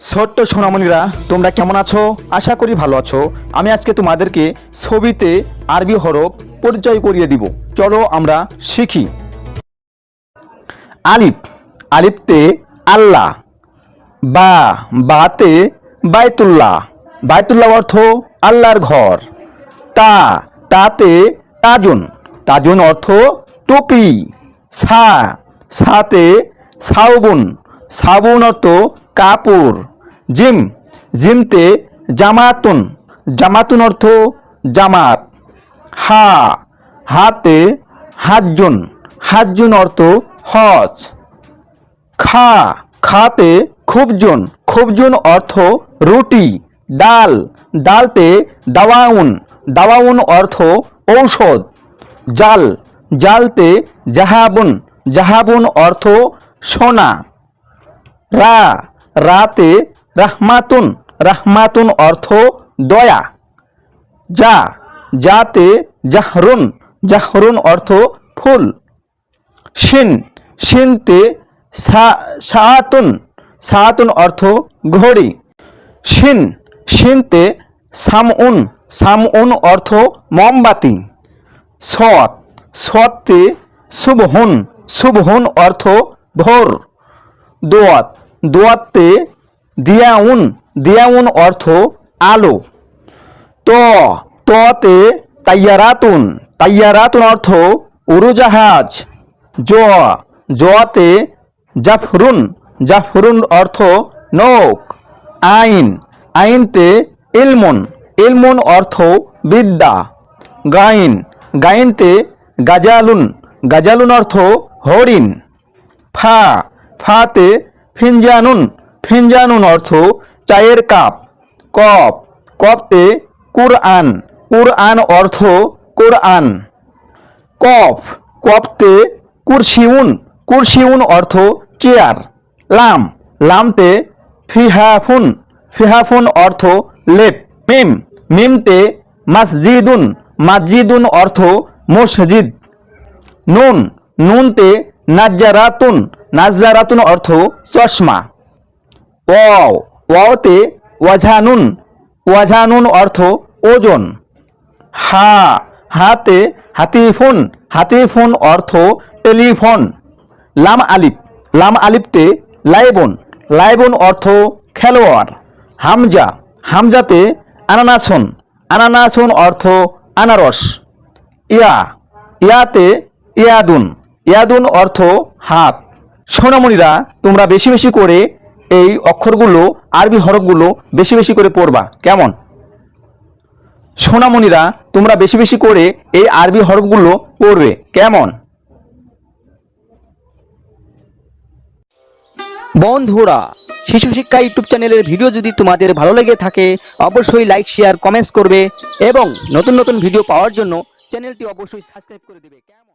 ছোট্ট সোনামণিরা, তোমরা কেমন আছো? আশা করি ভালো আছো। আমি আজকে তোমাদেরকে ছবিতে আরবি হরফ পরিচয় করিয়ে দিব। চলো আমরা শিখি। আলিফ, আলিফতে আল্লাহ। বা, বাতে বাইতুল্লাহ। বাইতুল্লাহ অর্থ আল্লাহর ঘর। তা, তাতে তাজুন। তাজুন অর্থ টুপি। সা, সাতে সাউবুন। সাবুন অর্থ কাপড়। জিম, জিমতে জামাতুন। জামাতুন অর্থ জামাত। হা, হাতে হাজ্জুন। হাজ্জুন অর্থ হজ। খা, খাতে খুবজুন। খুবজুন অর্থ রুটি। ডাল, ডালতে দাওয়াউন। দাওয়াউন অর্থ ঔষধ। জাল, জালতে জাহাবুন। জাহাবুন অর্থ সোনা। রা, রাতে রাহমাতুন। রাহমাতুন অর্থ দয়া। যা, যাতে জাহরুন। জাহরুন অর্থ ফুল। শিন, শিনতে সাআতুন। সাআতুন অর্থ ঘড়ি। শিন, শিনতে সামউন। সামউন অর্থ মোমবাতি। সৎ, সৎতে সুবহুন। সুবহুন অর্থ ভোর। দোয়াত, দোয়াতে দিয়াউন। দিয়াউন অর্থ আলো। ত, ততে তাইয়ারাতুন। তাইয়ারাতুন অর্থ উড়োজাহাজ। জ, জতে জাফরুন। জাফরুন অর্থ নৌক। আইন, আইনতে ইলমুন। ইলমুন অর্থ বিদ্যা। গাইন, গাইনতে গাজালুন। গাজালুন অর্থ হরিণ। ফা, ফাতে ফিনজানুন। ফিনজানুন অর্থ চায়ের কাপ। কপ, কপতে কুরআন। কুরআন অর্থ কোরআন। কফ, কফতে কুরসিউন। কুরসিউন অর্থ চেয়ার। লাম, লামতে ফিহাফুন। ফিহাফুন অর্থ লেপ। মিম, মিমতে মসজিদুন। মসজিদুন অর্থ মসজিদ। নুন, নুনতে নাজ্জারাতুন। নাজ্জারাতুন অর্থ চশমা। ওয়াও, ওয়াওতে ওয়াজানুন। ওয়াজানুন অর্থ ওজন। হা, হাতে হাতিফুন। হাতিফুন অর্থ টেলিফোন। লাম আলিফ, লাম আলিফতে লাইবুন। লাইবুন অর্থ খেলোয়াড়। হামজা, হামজাতে আনানাসুন। আনানাসুন অর্থ আনারস। ইয়া, ইয়াতে ইয়াদুন। ইয়াদুন অর্থ হাত। সোনামণিরা, তোমরা বেশি বেশি করে এই অক্ষরগুলো, আরবি হরফগুলো বেশি বেশি করে পড়বা। কেমন? সোনামণিরা, তোমরা বেশি বেশি করে এই আরবি হরফগুলো পড়বে। কেমন? বন্ধুরা, শিশু শিক্ষা ইউটিউব চ্যানেলের ভিডিও যদি তোমাদের ভালো লেগে থাকে অবশ্যই লাইক, শেয়ার, কমেন্টস করবে এবং নতুন নতুন ভিডিও পাওয়ার জন্য চ্যানেলটি অবশ্যই সাবস্ক্রাইব করে দেবে। কেমন?